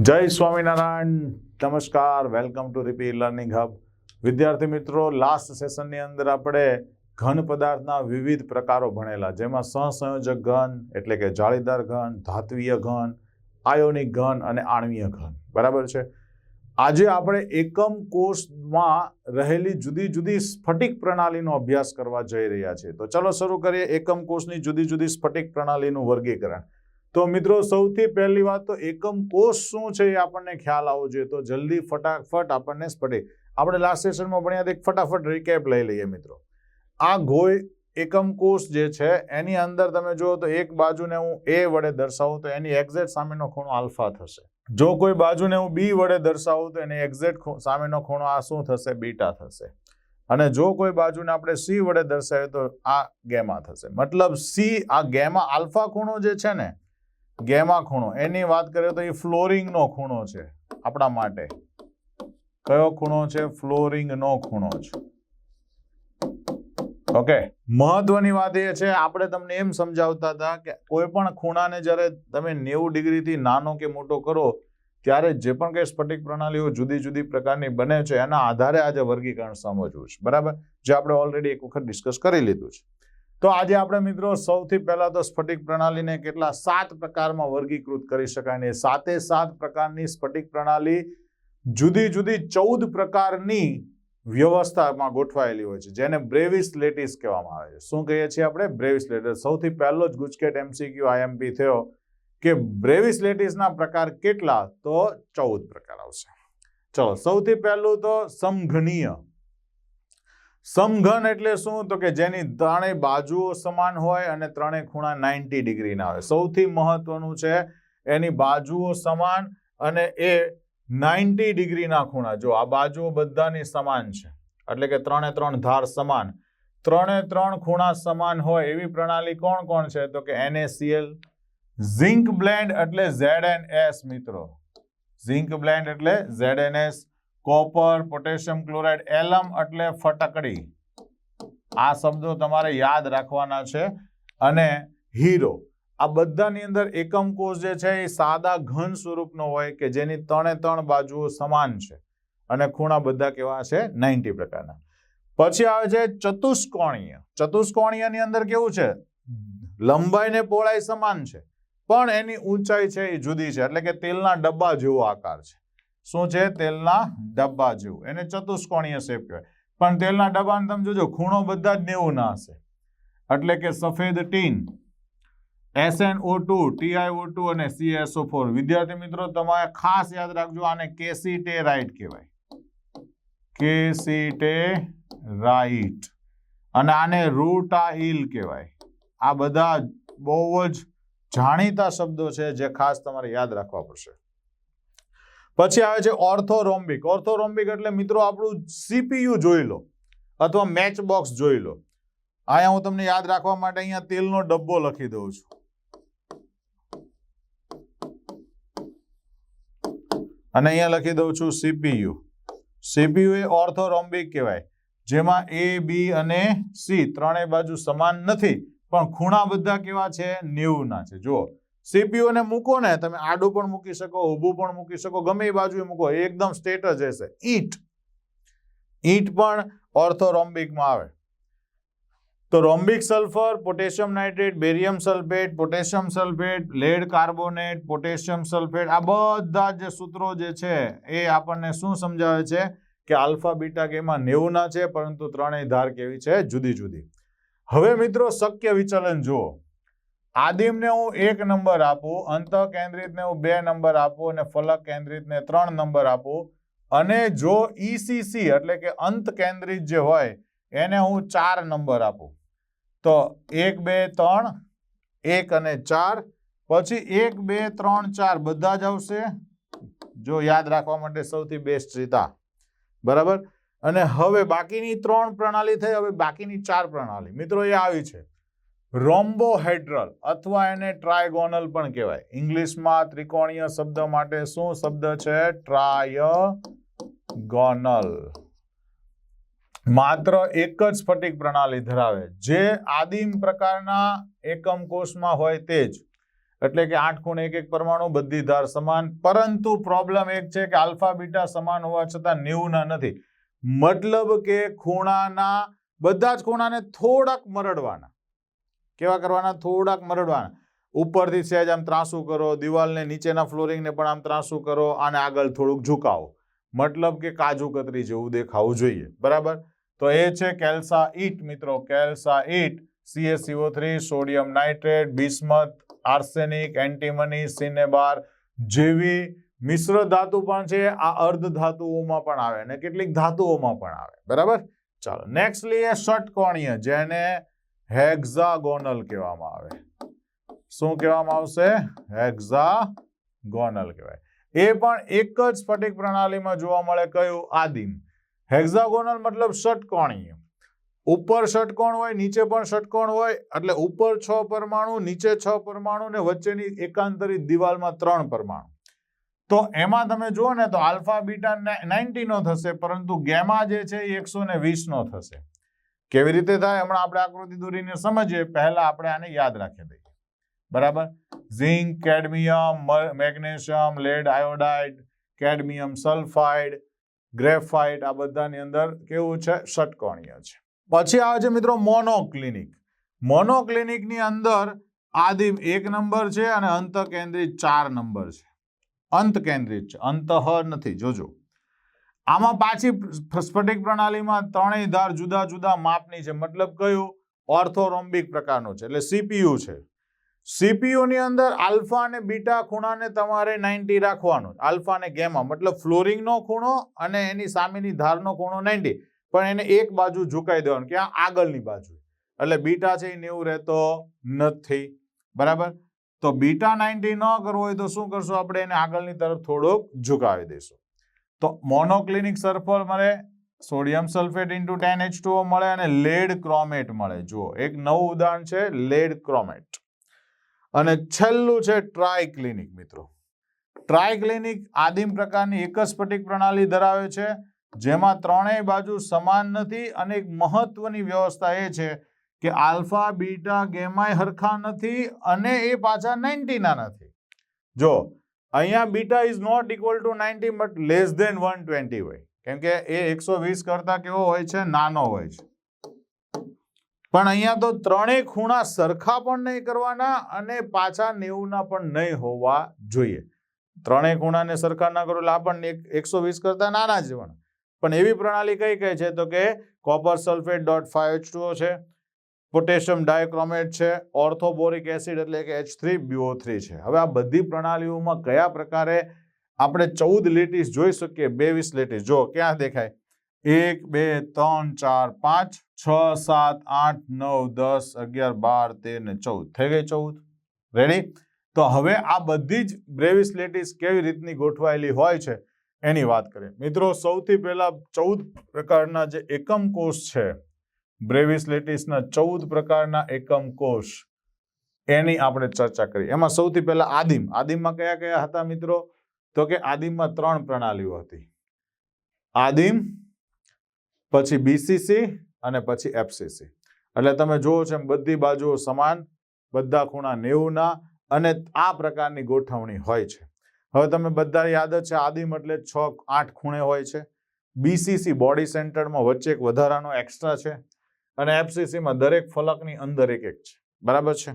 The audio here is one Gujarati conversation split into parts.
જય સ્વામિનારાયણ, નમસ્કાર, વેલકમ ટુ રીપી લર્નિંગ હબ. વિદ્યાર્થી મિત્રો, લાસ્ટ સેશનની અંદર આપણે ઘન પદાર્થના વિવિધ પ્રકારો ભણેલા, જેમાં સહસંયોજક ઘન એટલે કે જાળીદાર ઘન, ધાત્વીય ઘન, આયોનિક ઘન અને આણ્વીય ઘન. બરાબર છે. આજે આપણે એકમ કોષમાં રહેલી જુદી જુદી સ્ફટિક પ્રણાલીનો અભ્યાસ કરવા જઈ રહ્યા છીએ. તો ચલો શરૂ કરીએ એકમ કોષની જુદી જુદી સ્ફટિક પ્રણાલીનું વર્ગીકરણ. તો મિત્રો, સૌથી પહેલી વાત તો એકમ કોષ શું છે એ આપણને ખ્યાલ આવવો જોઈએ. તો જલ્દી ફટાફટ આપણને સ્ફટિક, આપણે લાસ્ટ સેશનમાં ભણ્યા હતા, ફટાફટ રિકેપ લઈ લઈએ મિત્રો. આ ગોળ એકમ કોષ જે છે એની અંદર તમે જુઓ તો એક બાજુને હું એ વડે દર્શાવું તો એની એક્ઝેક્ટ સામેનો ખૂણો આલ્ફા થશે. જો કોઈ બાજુને હું બી વડે દર્શાવું તો એની એક્ઝેક્ટ સામેનો ખૂણો આ શું થશે? બીટા થશે. અને જો કોઈ બાજુને આપણે સી વડે દર્શાવીએ તો આ ગેમા થશે. મતલબ સી, આ ગેમા આલ્ફા ખૂણો જે છે ને, ગેમા ખૂણો, એની વાત કરીએ તો એ ફ્લોરિંગનો ખૂણો છે આપણા માટે. કયો ખૂણો છે? ફ્લોરિંગનો ખૂણો છે. ઓકે, મહત્વની વાત એ છે, આપણે તમને એમ સમજાવતા હતા કે કોઈ પણ ખૂણાને જ્યારે તમે 90 ડિગ્રીથી નાનો કે મોટો કરો ત્યારે જે પણ કઈ સ્ફટિક પ્રણાલીઓ જુદી જુદી પ્રકારની બને છે એના આધારે આજે વર્ગીકરણ સમજવું છે. બરાબર, જે આપણે ઓલરેડી એક વખત ડિસ્કસ કરી લીધું છે. તો આજે આપણે મિત્રો સૌથી પહેલા તો સ્ફટિક પ્રણાલીને કેટલા 7 પ્રકારમાં વર્ગીકૃત કરી શકાય ને 7 પ્રકારની સ્ફટિક પ્રણાલી જુદી જુદી 14 પ્રકારની વ્યવસ્થામાં ગોઠવાયેલી હોય છે, જેને બ્રેવિસ લેટિસ કહેવામાં આવે છે. શું કહીએ છીએ આપણે? Bravais lattice. સૌથી પહેલો જ ગુજકેટ એમસીક્યુ આઈએમપી થયો કે બ્રેવિસ લેટિસના પ્રકાર કેટલા? તો 14 પ્રકાર આવશે. ચલો, સૌથી પહેલું તો સમઘનીય. સમઘન એટલે શું? તો કે જેની ત્રણેય બાજુઓ સમાન હોય અને ત્રણેય ખૂણા 90 ડિગ્રીના હોય. સૌથી મહત્વનું છે એની બાજુઓ સમાન અને એ 90 ડિગ્રીના ખૂણા. જો આ બાજુઓ બધાની સમાન છે એટલે કે 3 ધાર સમાન, 3 ખૂણા સમાન હોય એવી પ્રણાલી કોણ કોણ છે? તો કે NaCl, ઝિંક બ્લેન્ડ એટલે ZnS મિત્રો, ઝિંક બ્લેન્ડ એટલે ZnS, કોપર, પોટેશિયમ ક્લોરાઇડ, એલમ એટલે ફટકડી. આ શબ્દો તમારે યાદ રાખવાના છે. અને હીરો. આ બધાની અંદર એકમ કોષ જે છે એ સાદા ઘન સ્વરૂપનો હોય કે જેની 3 બાજુઓ સમાન છે અને ખૂણા બધા કેવા છે? 90 પ્રકારના. પછી આવે છે ચતુષ્કોણીય. ચતુષ્કોણીયની અંદર કેવું છે? લંબાઈ ને પહોળાઈ સમાન છે પણ એની ઊંચાઈ છે એ જુદી છે, એટલે કે તેલના ડબ્બા જેવો આકાર છે. શું છે? તેલના ડબ્બા જેવું. એને ચતુષ્કોણીય શેપ કહેવાય. પણ તેલના ડબ્બાને તમે જોજો, ખૂણો બધા જ 90 ના હશે. એટલે કે સફેદ ટીન, SnO2, TiO2 અને CaSO4. વિદ્યાર્થી મિત્રો, તમારે ખાસ યાદ રાખજો, આને કેસીટેરાઇટ કહેવાય. કેસીટેરાઇટ. અને આને રૂટાઇલ કહેવાય. આ બધા બહુ જ જાણીતા શબ્દો છે જે ખાસ તમારે યાદ રાખવા પડશે. પછી આવે છે ઓર્થોરોમ્બિક. ઓર્થોરોમ્બિક એટલે મિત્રો આપણું CPU જોઈ લો અથવા મેચ બોક્સ જોઈ લો. અહીંયા હું તમને યાદ રાખવા માટે અહીંયા તેલનો ડબ્બો લખી દઉં છું. અને અહીંયા લખી દઉં છું CPU. CPU એ ઓર્થોરોમ્બિક કહેવાય, જેમાં A, B અને C ત્રણેય બાજુ સમાન નથી પણ ખૂણા બધા કેવા છે? 90 ના છે. જુઓ, CPU ને મૂકો ને તમે, આડું પણ મૂકી શકો, ઊભું પણ મૂકી શકો, ગમે એ બાજુએ મૂકો, એકદમ સ્ટ્રેટ જ રહેશે. ઈંટ પણ ઓર્થોરોમ્બિકમાં આવે. તો rhombic sulphur, potassium nitrate, barium sulphate, potassium sulphate, lead carbonate, potassium sulphate, આ બધા જે સૂત્રો જે છે એ આપણને શું સમજાવે છે? કે આલ્ફા, બીટા, ગેમા 90 ના છે પરંતુ ત્રણેય ધાર કેવી છે? જુદી જુદી. હવે મિત્રો, શક્ય વિચલન જુઓ. આદિમને હું 1 નંબર આપું, અંત કેન્દ્રિતને હું 2 નંબર આપું અને ફલક કેન્દ્રિતને 3 નંબર આપું, અને જો ECC એટલે કે અંત કેન્દ્રિત જે હોય એને હું 4 નંબર આપું, તો 1, 2, 3, 1 અને 4, પછી 1, 2, 3, 4 બધા જ આવશે. જો યાદ રાખવા માટે સૌથી બેસ્ટ રીત આ. બરાબર. અને હવે બાકીની 3 પ્રણાલી થઈ, હવે બાકીની 4 પ્રણાલી મિત્રો એ આવી છે રોમ્બોહેડ્રલ અથવા એને ટ્રાયગોનલ પણ કહેવાય. ઇંગ્લિશમાં ત્રિકોણીય શબ્દ માટે શું શબ્દ છે? ટ્રાયગોનલ. માત્ર એક જ સ્ફટિક પ્રણાલી ધરાવે, જે આદિમ પ્રકારના એકમ કોષમાં હોય તે જ. એટલે કે 8 ખૂણે એક એક પરમાણુ, બધી ધાર સમાન, પરંતુ પ્રોબ્લેમ એક છે કે આલ્ફા બીટા સમાન હોવા છતાં 90 ના નથી. મતલબ કે ખૂણાના બધા જ ખૂણાને થોડાક મરડવાના. કેવા કરવાના? થોડાક મરડવાના. ઉપરથી સહેજ આમ ત્રાસું કરો, દિવાલને નીચેના ફ્લોરિંગને પણ આમ ત્રાસું કરો, અને આગળ થોડુંક ઝુકાવો. મતલબ કે કાજુ કતરી જેવું દેખાવું જોઈએ. બરાબર? તો એ છે કેલ્સાઇટ મિત્રો, calcite. CaCO3, sodium nitrate, bismuth, arsenic, antimony, cinnabar જેવી મિશ્ર ધાતુ પણ છે. આ અર્ધ ધાતુઓમાં પણ આવે અને કેટલીક ધાતુઓમાં પણ આવે. બરાબર? ચાલો નેક્સ્ટ લઈએ ષટકોણીય, જેને હેક્ઝાગોનલ કહેવામાં આવે. શું કહેવામાં આવશે? હેક્ઝાગોનલ કહેવાય. એ પણ એક જ સ્ફટિક પ્રણાલીમાં જોવા મળે. કયું? આદિમ. હેક્ઝાગોનલ મતલબ ષટકોણીય. ઉપર ષટકોણ હોય, નીચે પણ ષટકોણ હોય, એટલે ઉપર 6 પરમાણુ, નીચે 6 પરમાણુ ને વચ્ચેની એકાંતરિત દિવાલમાં 3 પરમાણુ. તો એમાં તમે જુઓ ને તો આલ્ફા બીટા 90 નો થશે, પરંતુ ગેમા જે છે એ 120 નો થશે. કેવી રીતે થાય? હમણાં આપણે આકૃતિ દોરીને સમજીએ. પહેલા આપણે આને યાદ રાખી દઈએ. બરાબર? Zinc, cadmium, magnesium, lead iodide, cadmium sulphide, graphite, આ બધાની અંદર કેવું છે? ષટકોણીય છે. પછી આવે છે મિત્રો મોનોક્લિનિક. મોનોક્લિનિકની અંદર આદિમ 1 નંબર છે અને અંતકેન્દ્રિત 4 નંબર છે. અંત કેન્દ્રિત છે, અંતઃ નથી. જોજો આમાં પાછી સ્ફટિક પ્રણાલીમાં ત્રણેય ધાર જુદા જુદા માપની છે. મતલબ કયું? ઓર્થોરોમ્બિક પ્રકારનું છે, એટલે સીપીયુ છે. સીપીયુ ની અંદર આલ્ફા અને બીટા ખૂણાને તમારે 90 રાખવાનો. આલ્ફા અને ગેમા મતલબ ફ્લોરિંગનો ખૂણો અને એની સામેની ધારનો ખૂણો 90, પણ એને એક બાજુ ઝુકાઈ દેવાનું. ક્યાં? આગળની બાજુ. એટલે બીટા છે એ 90 રહેતો નથી. બરાબર? તો બીટા 90 ન કરવો હોય તો શું કરશું? આપણે એને આગળની તરફ થોડોક ઝુકાવી દઈશું. તો મોનોક્લિનિક સલ્ફર મળે, સોડિયમ સલ્ફેટ ઇન્ટુ 10H2O મળે, અને લેડ ક્રોમેટ મળે. જુઓ એક નવું ઉદાહરણ છે લેડ ક્રોમેટ. અને છેલ્લું છે ટ્રાયક્લિનિક મિત્રો. ટ્રાયક્લિનિક આદિમ પ્રકારની એક જ સ્ફટિક પ્રણાલી ધરાવે છે, જેમાં ત્રણેય બાજુ સમાન નથી. અને એક મહત્વની વ્યવસ્થા એ છે કે આલ્ફા બીટા ગેમા હરખા નથી અને એ પાછા 90 ના નથી. જો અહીંયા beta is not equal to 90 but less than 120 હોય, કેમ કે એ 120 કરતા કેવો હોય છે? નાનો હોય છે. પણ અહીંયા તો ત્રણેય ખૂણા સરખા પણ નહીં કરવાના અને પાછા 90 ના પણ નહીં હોવા જોઈએ. ત્રણેય ખૂણાને સરખા ના કરો એટલે આપણને 120 કરતા નાના જ જોવાના. પણ એવી પ્રણાલી કઈ કઈ છે? તો કે કોપર સલ્ફેટ .5H2O છે, પોટેશિયમ ડાયક્રોમેટ છે, ઓર્થોબોરિક એસિડ એટલે કે H3BO3 છે. હવે આ બધી પ્રણાલીઓમાં કયા પ્રકારે આપણે 14 લેટીસ જોઈ શકીએ? 22 લેટીસ. જો ક્યાં દેખાય? 1 2 3 4 5 6 7 8 9 10 11 12 13 ને 14 થઈ ગઈ 14. રેડી? તો હવે આ બધી જ 22 લેટીસ કેવી રીતની ગોઠવાયેલી હોય છે એની વાત કરીએ. મિત્રો સૌથી પહેલા 14 પ્રકારના જે એકમ કોષ છે, 22 લેટીસના 14 પ્રકારના એકમ કોષ, એની આપણે ચર્ચા કરી. એમાં સૌથી પહેલા આદિમ. આદિમમાં કયા કયા હતા મિત્રો? તો કે આદિમમાં 3 પ્રણાલીઓ હતી. આદિમ, પછી બીસીસી અને પછી એફસીસી. એટલે તમે જુઓ છો બધી બાજુઓ સમાન, બધા ખૂણા 90 ના, અને આ પ્રકારની ગોઠવણી હોય છે. હવે તમે બધા યાદ જ છે આદિમ એટલે 6-8 ખૂણે હોય છે. બીસીસી બોડી સેન્ટરમાં વચ્ચે એક વધારાનો એક્સ્ટ્રા છે, અને એફસીસીમાં દરેક ફલકની અંદર એક એક છે. બરાબર છે?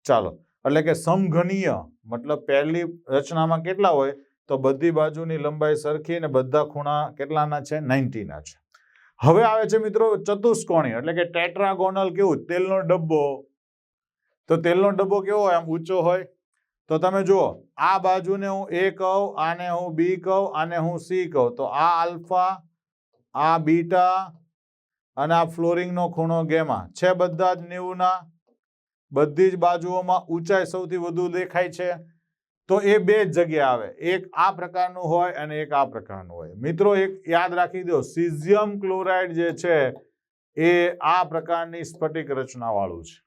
ચાલો, એટલે કે સમઘનીય મતલબ પહેલી રચનામાં કેટલા હોય? તો બધી બાજુની લંબાઈ સરખી અને બધા ખૂણા કેટલાના છે? 90 ના છે. હવે આવે છે મિત્રો ચતુષ્કોણીય, એટલે કે ટેટ્રાગોનલ. કેવું? તેલનો ડબ્બો. તો તેલનો ડબ્બો કેવો હોય? આમ ઊંચો હોય. તો તમે જુઓ આ બાજુને હું A કહું, આને હું B કહું, આને હું C કહું, તો આ આલ્ફા, આ બીટા અને આ ફ્લોરિંગનો ખૂણો ગેમા છે. બધા જ 90 ના. બધી જ બાજુઓમાં ઊંચાઈ સૌથી વધુ દેખાય છે. તો એ બે જ જગ્યા આવે. એક આ પ્રકારનું હોય અને એક આ પ્રકારનું હોય. મિત્રો એક યાદ રાખી દો, સીઝિયમ ક્લોરાઇડ જે છે એ આ પ્રકારની સ્ફટિક રચના વાળું છે.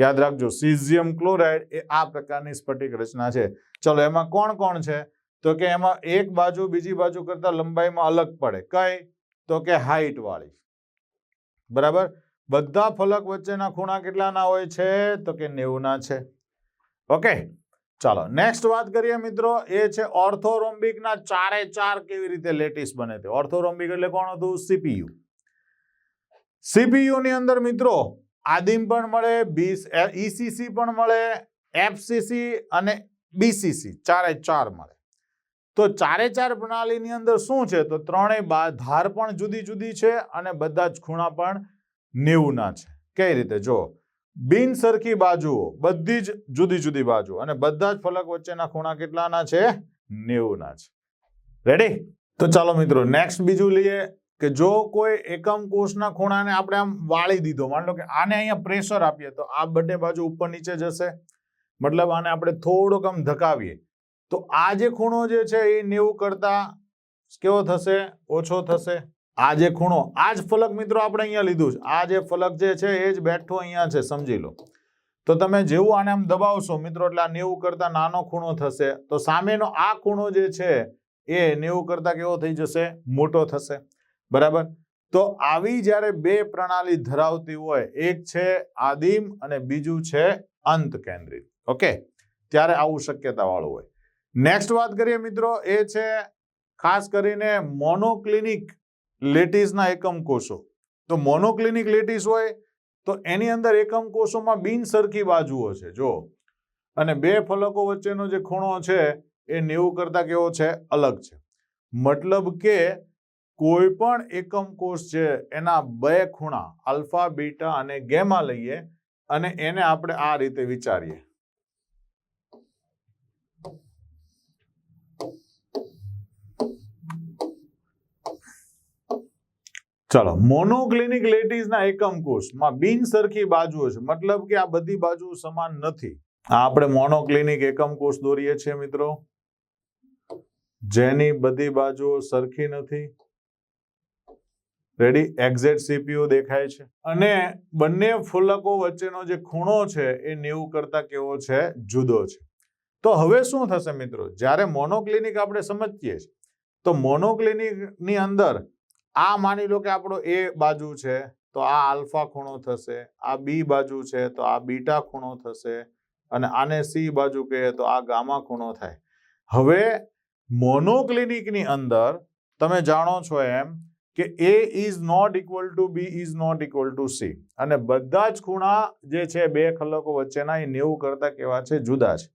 યાદ રાખજો, સીઝિયમ ક્લોરાઇડ એ આ પ્રકારની સ્ફટિક રચના છે. ચલો, એમાં કોણ કોણ છે? તો કે એમાં એક બાજુ બીજી બાજુ કરતા લંબાઈમાં અલગ પડે. કઈ? તો કે હાઈટ વાળી. બરાબર? બધા ફલક વચ્ચેના ખૂણા કેટલાના હોય છે? તો કે 90 ના છે. ઓકે, ચાલો નેક્સ્ટ વાત કરીએ મિત્રો, એ છે ઓર્થોરોમ્બિકના 4 કેવી રીતે લેટિસ બને છે. ઓર્થોરોમ્બિક એટલે કોણ હતું? સીપીયુ. સીપીયુ ની અંદર મિત્રો આદિમ પણ મળે, ઈસીસી પણ મળે, એફસીસી અને બીસીસી 4 મળે. તો 4 પ્રણાલીની અંદર શું છે? તો ત્રણેય ધાર પણ જુદી જુદી છે અને બધા જ ખૂણા પણ 90 ના છે. કઈ રીતે? જો બિન સરખી બાજુઓ, બધી જ જુદી જુદી બાજુ અને બધા જ ફલક વચ્ચેના ખૂણા કેટલાના છે? 90 ના છે. રેડી? તો ચાલો મિત્રો નેક્સ્ટ બીજું લઈએ કે જો કોઈ એકમ કોષના ખૂણાને આપણે આમ વાળી દીધો, માની લો કે આને અહીંયા પ્રેશર આપીએ તો આ બંને બાજુ ઉપર નીચે જશે, મતલબ આને આપણે થોડોક આમ ધકાવીએ તો આ જે ખૂણો જે છે એ 90 કરતા કેવો થશે? ઓછો થશે. આ જે ખૂણો, આ જ ફલક મિત્રો આપણે અહીંયા લીધું છે, આ જે ફલક જે છે એ જ બેઠો અહીંયા છે, સમજી લો. તો તમે જેવું આને આમ દબાવશો મિત્રો એટલે આ 90 કરતા નાનો ખૂણો થશે, તો સામેનો આ ખૂણો જે છે એ 90 કરતા કેવો થઈ જશે? મોટો થશે. બરાબર? તો આવી જ્યારે બે પ્રણાલી ધરાવતી હોય, એક છે આદિમ અને બીજું છે અંત કેન્દ્રિત, ઓકે, ત્યારે આવું શક્યતા વાળું હોય. નેક્સ્ટ વાત કરીએ મિત્રો, એ છે ખાસ કરીને મોનોક્લિનિક લેટિસના એકમ કોષો. તો મોનોક્લિનિક લેટિસ હોય તો એની અંદર એકમ કોષોમાં બિનસરખી બાજુઓ છે જો, અને બે ફલકો વચ્ચેનો જે ખૂણો છે એ 90 કરતા કેવો છે? અલગ છે. મતલબ કે કોઈ પણ એકમ કોષ છે એના બે ખૂણા આલ્ફા, બીટા અને ગેમા લઈએ અને એને આપણે આ રીતે વિચારીએ. ચાલો, મોનોક્લિનિક લેટિસના એકમ કોષમાં બિનસરખી બાજુઓ છે, મતલબ કે આ બધી બાજુ સમાન નથી. આ આપણે મોનોક્લિનિક એકમ કોષ દોરીએ છીએ મિત્રો, જેની બધી બાજુઓ સરખી નથી. રેડી? એક્ઝેક્ટ સીપીયુ દેખાય છે અને બંને ફલકો વચ્ચેનો જે ખૂણો છે એ 90 કરતા કેવો છે? જુદો છે. તો હવે શું થશે મિત્રો? જ્યારે મોનોક્લિનિક આપણે સમજીએ છીએ તો મોનોક્લિનિકની અંદર આ માની લો કે આપણો એ બાજુ છે તો આ આલ્ફા ખૂણો થશે, આ બી બાજુ છે તો આ બીટા ખૂણો થશે અને આને સી બાજુ કહીએ તો આ ગામા ખૂણો થાય. હવે મોનોક્લિનિકની અંદર તમે જાણો છો એમ કે A is not equal to B is not equal to C અને બધા જ ખૂણા જે છે બે ફલકો વચ્ચેના એ 90 કરતા કેવા છે? જુદા છે.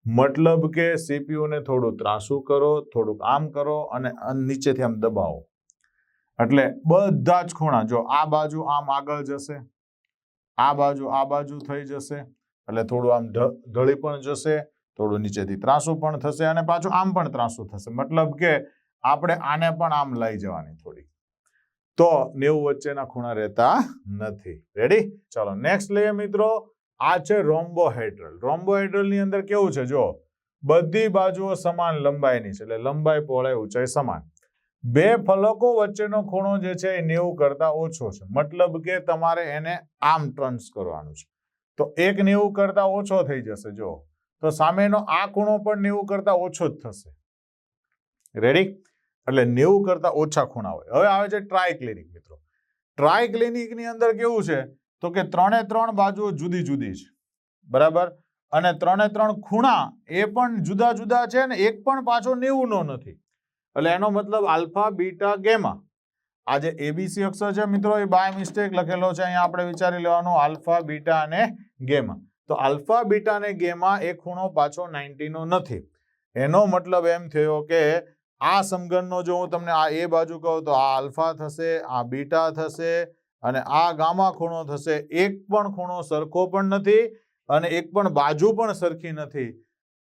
મતલબ કે સીપીયુ ને થોડું ત્રાસું કરો, થોડુંક આમ કરો અને નીચેથી આમ દબાવો એટલે બધા જ ખૂણા, જો આ બાજુ આમ આગળ જશે, આ બાજુ થઈ જશે એટલે થોડું આમ ઢળી પણ જશે, થોડું નીચેથી ત્રાસું પણ થશે અને પાછું આમ પણ ત્રાસું થશે. મતલબ કે આપણે આને પણ આમ લઈ જવાની થોડી, તો 90 વચ્ચેના ખૂણા રહેતા નથી. રેડી? ચાલો નેક્સ્ટ લઈએ મિત્રો, આ છે રોમ્બોહેડ્રલ. રોમ્બોહેડ્રલ ની અંદર કેવું છે? જો બધી બાજુઓ સમાન લંબાઈની છે એટલે લંબાઈ, પહોળાઈ, ઊંચાઈ સમાન. બે ફલકો વચ્ચેનો ખૂણો જે છે એ 90 કરતા ઓછો છે, મતલબ કે તમારે એને આમ ટર્ન્સ કરવાનું છે તો એક 90 કરતા ઓછો થઈ જશે. જો તો સામેનો આ ખૂણો પણ 90 કરતા ઓછો જ થશે. રેડી? એટલે 90 કરતા ઓછા ખૂણા હોય. હવે આવે છે ટ્રાયક્લિનિક મિત્રો. ટ્રાયક્લિનિકની અંદર કેવું છે તો કે 3 બાજુઓ જુદી જુદી છે, બરાબર, અને 3 ખૂણા એ પણ જુદા જુદા છે ને એક પણ પાછો 90 નો નથી. એટલે એનો મતલબ આલ્ફા, બીટા, ગેમા. આ જે એબીસી અક્ષર છે મિત્રો એ બાય મિસ્ટેક લખેલો છે, અહીંયા આપણે વિચારી લેવાનું આલ્ફા, બીટા અને ગેમા. તો આલ્ફા, બીટા અને ગેમા એ ખૂણો પાછો 90 નો નથી. એનો મતલબ એમ થયો કે આ સમઘનનો જો હું તમને આ એ બાજુ કહું તો આ આલ્ફા થશે, આ બીટા થશે અને આ ગામા ખૂણો થશે. એક પણ ખૂણો સરખો પણ નથી અને એક પણ બાજુ પણ સરખી નથી.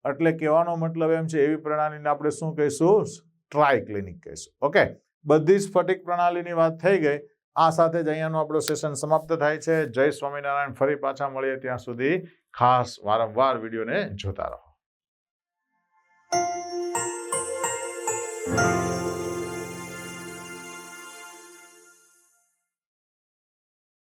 એટલે કહેવાનો મતલબ એમ છે એવી પ્રણાલીને આપણે શું કહીશું? ટ્રાયક્લિનિક કહીશું. ઓકે, બધી જ સ્ફટિક પ્રણાલીની વાત થઈ ગઈ. આ સાથે જ અહીંયાનું આપણું સેશન સમાપ્ત થાય છે. જય સ્વામિનારાયણ. ફરી પાછા મળીએ, ત્યાં સુધી ખાસ વારંવાર વિડીયોને જોતા રહો.